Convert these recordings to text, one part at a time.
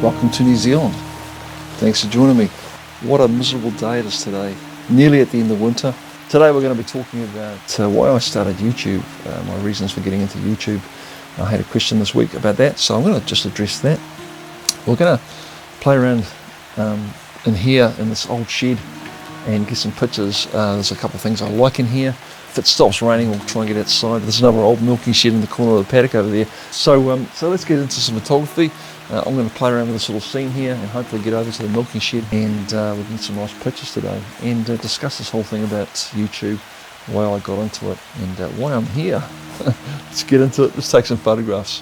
welcome to New Zealand. Thanks for joining me. What a miserable day it is today, nearly at the end of winter. Today we're going to be talking about why I started YouTube, my reasons for getting into YouTube. I had a question this week about that, so I'm going to just address that. We're going to play around in here in this old shed and get some pictures. There's a couple of things I like in here. If it stops raining, we'll try and get outside. There's another old milking shed in the corner of the paddock over there. So let's get into some photography. I'm going to play around with this little scene here and hopefully get over to the milking shed and we'll get some nice pictures today and discuss this whole thing about YouTube, why I got into it and why I'm here. Let's get into it. Let's take some photographs.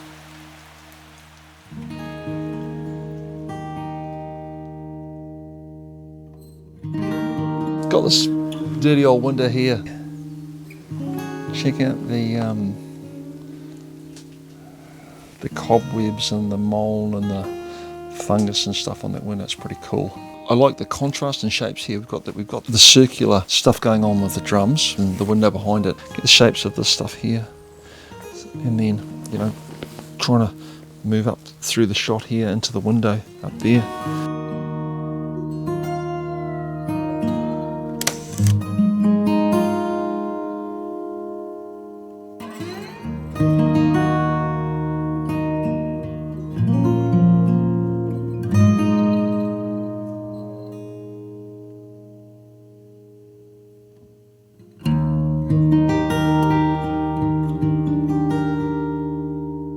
Got this dirty old window here. Check out the cobwebs and the mold and the fungus and stuff on that window. It's pretty cool. I like the contrast and shapes here. We've got the circular stuff going on with the drums and the window behind it. Get the shapes of this stuff here, and then trying to move up through the shot here into the window up there.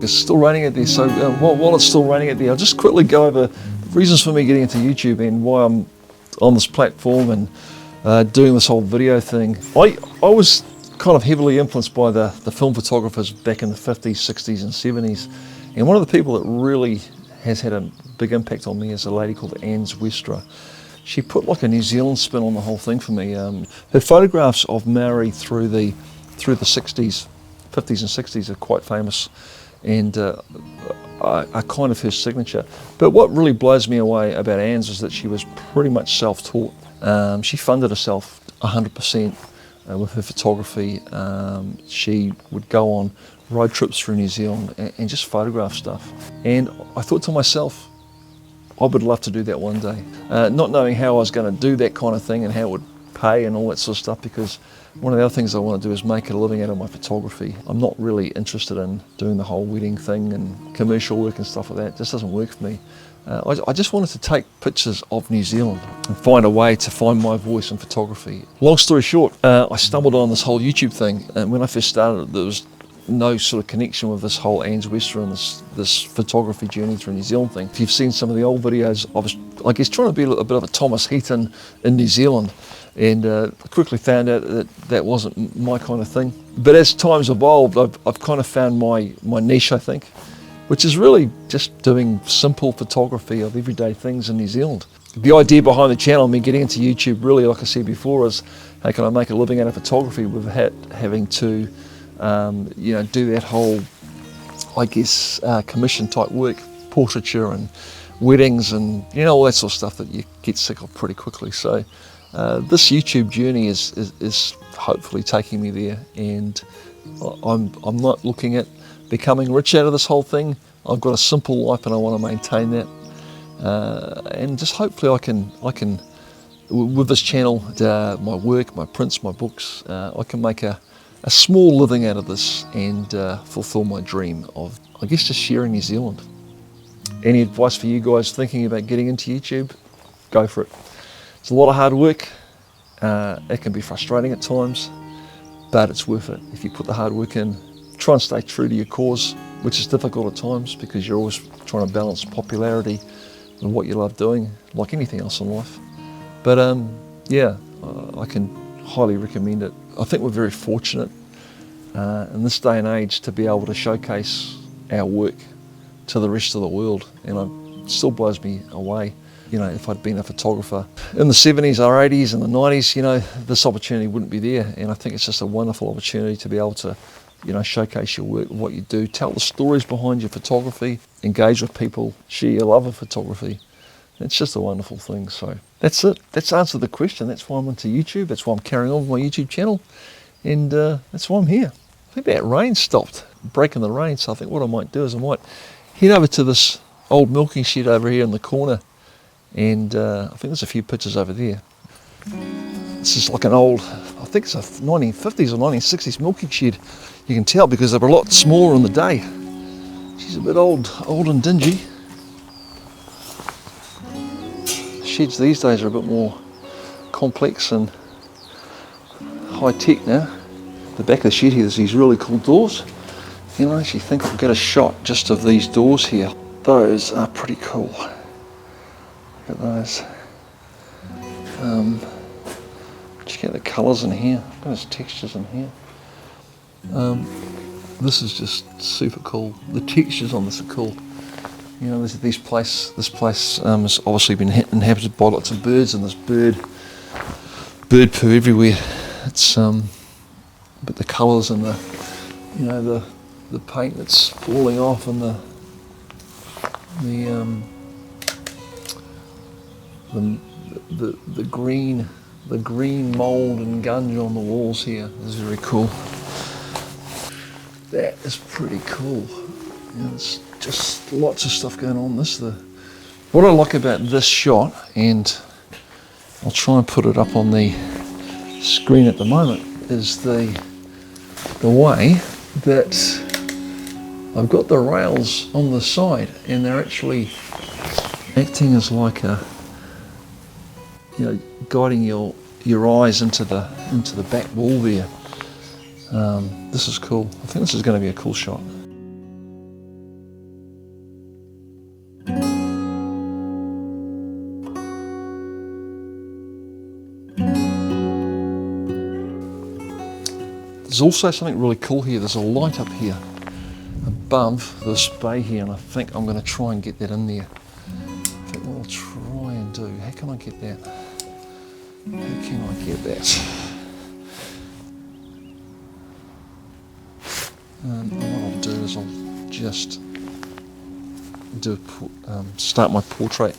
It's still raining out there, so while it's still raining out there, I'll just quickly go over the reasons for me getting into YouTube and why I'm on this platform and doing this whole video thing. I was kind of heavily influenced by the film photographers back in the 50s, 60s and 70s, and one of the people that really has had a big impact on me is a lady called Ans Westra. She put like a New Zealand spin on the whole thing for me. Her photographs of Maori through the 60s, 50s and 60s are quite famous, and are kind of her signature. But what really blows me away about Ans is that she was pretty much self-taught. She funded herself 100% with her photography. She would go on road trips through New Zealand and just photograph stuff. And I thought to myself, I would love to do that one day. Not knowing how I was going to do that kind of thing and how it would pay and all that sort of stuff, because one of the other things I want to do is make a living out of my photography. I'm not really interested in doing the whole wedding thing and commercial work and stuff like that. It just doesn't work for me. I just wanted to take pictures of New Zealand and find a way to find my voice in photography. Long story short, I stumbled on this whole YouTube thing, and when I first started, there was no sort of connection with this whole Ans Westra and this photography journey through New Zealand thing. If you've seen some of the old videos, I was, I guess, trying to be a bit of a Thomas Heaton in New Zealand, and quickly found out that wasn't my kind of thing. But as time's evolved, I've kind of found my niche, I think, which is really just doing simple photography of everyday things in New Zealand. The idea behind the channel, me getting into YouTube, really, like I said before, is how can I make a living out of photography without having to do that whole, I guess, commission type work, portraiture and weddings and all that sort of stuff that you get sick of pretty quickly. So this YouTube journey is hopefully taking me there, and I'm not looking at becoming rich out of this whole thing. I've got a simple life and I want to maintain that, and just hopefully I can with this channel, my work, my prints, my books, I can make a small living out of this and fulfill my dream of, I guess, just sharing New Zealand. Any advice for you guys thinking about getting into YouTube? Go for it. It's a lot of hard work. It can be frustrating at times, but it's worth it. If you put the hard work in, try and stay true to your cause, which is difficult at times because you're always trying to balance popularity and what you love doing, like anything else in life. But I can highly recommend it. I think we're very fortunate in this day and age to be able to showcase our work to the rest of the world, and it still blows me away. If I'd been a photographer in the 70s or 80s and the 90s, this opportunity wouldn't be there. And I think it's just a wonderful opportunity to be able to, showcase your work, what you do, tell the stories behind your photography, engage with people, share your love of photography. It's just a wonderful thing. So that's it. That's answered the question. That's why I'm into YouTube. That's why I'm carrying on with my YouTube channel. And that's why I'm here. I think that rain stopped, breaking the rain. So I think what I might do is I might head over to this old milking shed over here in the corner, and I think there's a few pictures over there. This is like an old, I think it's a 1950s or 1960s milking shed. You can tell because they were a lot smaller in the day. She's a bit old and dingy. Sheds these days are a bit more complex and high tech now. The back of the shed here, there's these really cool doors. You know, I actually think I'll get a shot just of these doors here. Those are pretty cool. Look at those. Check out the colours in here. Look at those textures in here. This is just super cool. The textures on this are cool. You know, this place has obviously been inhabited by lots of birds, and there's bird poo everywhere. It's but the colours and the paint that's falling off, and the green mould and gunge on the walls here is very cool. That is pretty cool. You know, there's just lots of stuff going on. What I like about this shot, and I'll try and put it up on the screen at the moment, is the way that I've got the rails on the side, and they're actually acting as like a, guiding your eyes into the back wall there. This is cool. I think this is going to be a cool shot. There's also something really cool here. There's a light up here above this bay here, and I think I'm going to try and get that in there. I think what I'll try and do, how can I get that? And what I'll do is I'll just start my portrait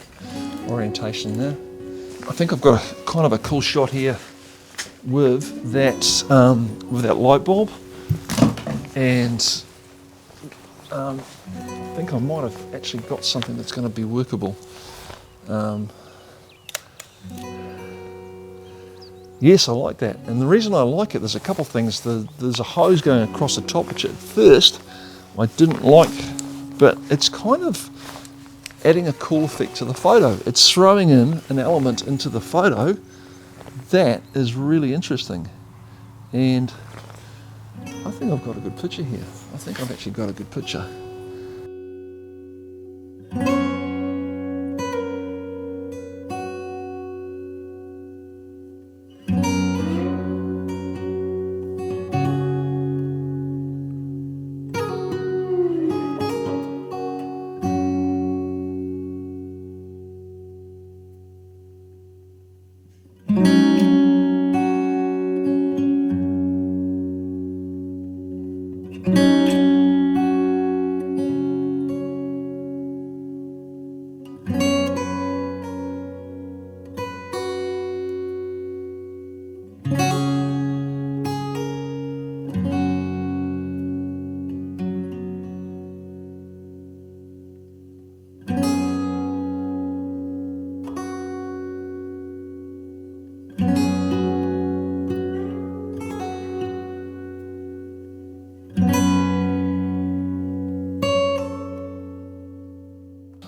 orientation there. I think I've got kind of a cool shot here with that light bulb, and I think I might have actually got something that's going to be workable. Yes, I like that, and the reason I like it, there's a couple of things. There's a hose going across the top, which at first I didn't like, but it's kind of adding a cool effect to the photo. It's throwing in an element into the photo that is really interesting, and I think I've got a good picture here. I think I've actually got a good picture.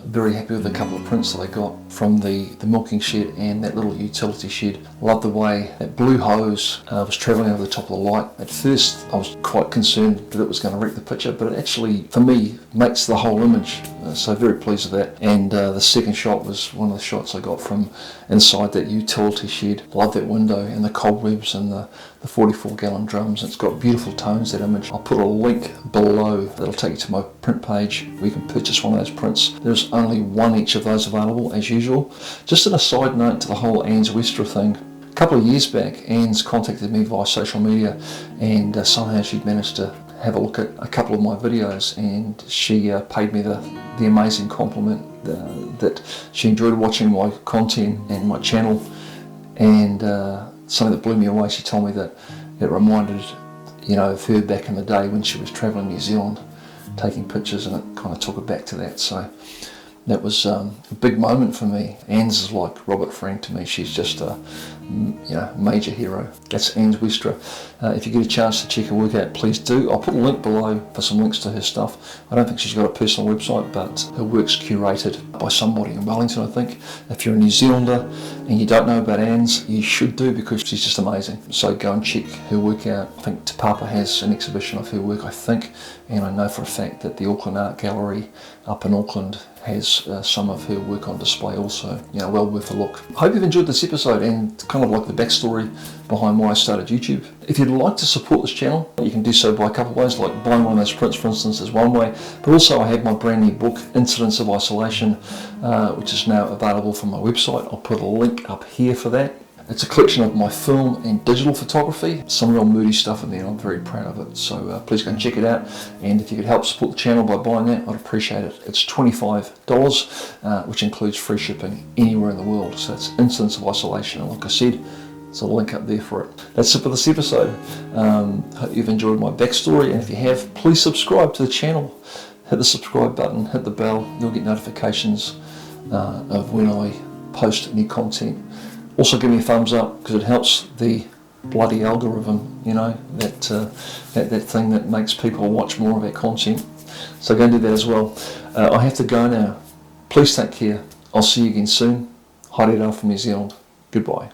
Very happy with a couple of prints that I got from the milking shed and that little utility shed. Love the way that blue hose was travelling over the top of the light. At first I was quite concerned that it was going to wreck the picture, but it actually, for me, makes the whole image. So very pleased with that. And the second shot was one of the shots I got from inside that utility shed. Love that window and the cobwebs and the 44-gallon drums. It's got beautiful tones, that image. I'll put a link below that'll take you to my print page where you can purchase one of those prints. There's only one each of those available as usual. Just an aside note to the whole Ans Westra thing. A couple of years back, Ans contacted me via social media, and somehow she'd managed to have a look at a couple of my videos, and she paid me the amazing compliment that she enjoyed watching my content and my channel, and something that blew me away. She told me that it reminded of her back in the day when she was travelling New Zealand taking pictures, and it kind of took her back to that. So that was a big moment for me. Ans is like Robert Frank to me. She's just a major hero. That's Ans Westra. If you get a chance to check her work out, please do. I'll put a link below for some links to her stuff. I don't think she's got a personal website, but her work's curated by somebody in Wellington, I think. If you're a New Zealander and you don't know about Ans, you should do, because she's just amazing. So go and check her work out. I think Te Papa has an exhibition of her work, I think, and I know for a fact that the Auckland Art Gallery up in Auckland has some of her work on display also. Well worth a look. I hope you've enjoyed this episode and kind of like the backstory behind why I started YouTube. If you'd like to support this channel, you can do so by a couple of ways, like buying one of those prints, for instance, is one way, but also I have my brand new book, Incidents of Isolation, which is now available from my website. I'll put a link up here for that. It's a collection of my film and digital photography. Some real moody stuff in there, and I'm very proud of it. So please go and check it out. And if you could help support the channel by buying that, I'd appreciate it. It's $25, which includes free shipping anywhere in the world. So it's Incidents of Isolation. And like I said, there's a link up there for it. That's it for this episode. Hope you've enjoyed my backstory. And if you have, please subscribe to the channel. Hit the subscribe button, hit the bell. You'll get notifications of when I post new content. Also give me a thumbs up, because it helps the bloody algorithm, that thing that makes people watch more of our content. So go and do that as well. I have to go now. Please take care. I'll see you again soon. Haere rā from New Zealand. Goodbye.